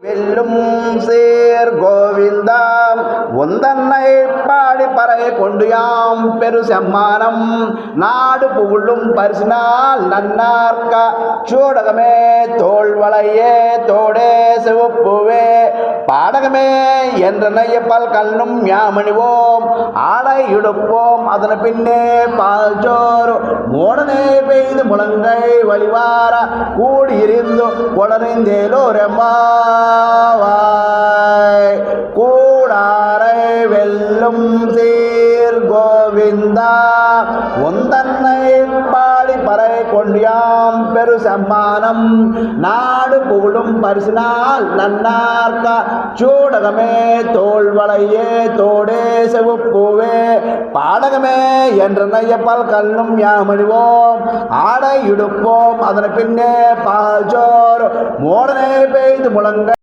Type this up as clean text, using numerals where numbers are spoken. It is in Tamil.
வெல்லும் சேர் கோவிந்தா ஒந்தன்னை பாடி பறை கொண்டு யாம் பெரு செம்மானம் நாடு புகழும் பரிசினால் நன்னார்க்க சூடகமே தோல்வளையே தோடே சிவப்புவே பாடகமே என்ற நையப்பல் கண்ணும் யாமணிவோம் ஆடை இடுப்போம் அதன் பின்னே பால் சோறு மூடனே பெய்து முழங்கை வழிவார கூடியிருந்து கொடறிந்தேலோரெம்மா கூடாரை வெல்லும் சீர் கோவிந்தா ஒந்தன்னை பாடி பறை கொண்டியாம் பெரு சம்மானம் நாடு புகழும் பரிசினால் நன்னார்க்க சூடகமே தோல்வளையே தோடே செவப்புவே பாடகமே என்ற நையப்பல் கல்லும் யாமணிவோம் ஆடை இடுப்போம் அதன் பின்னே பால் சோறு மோடனே பெய்து முழங்க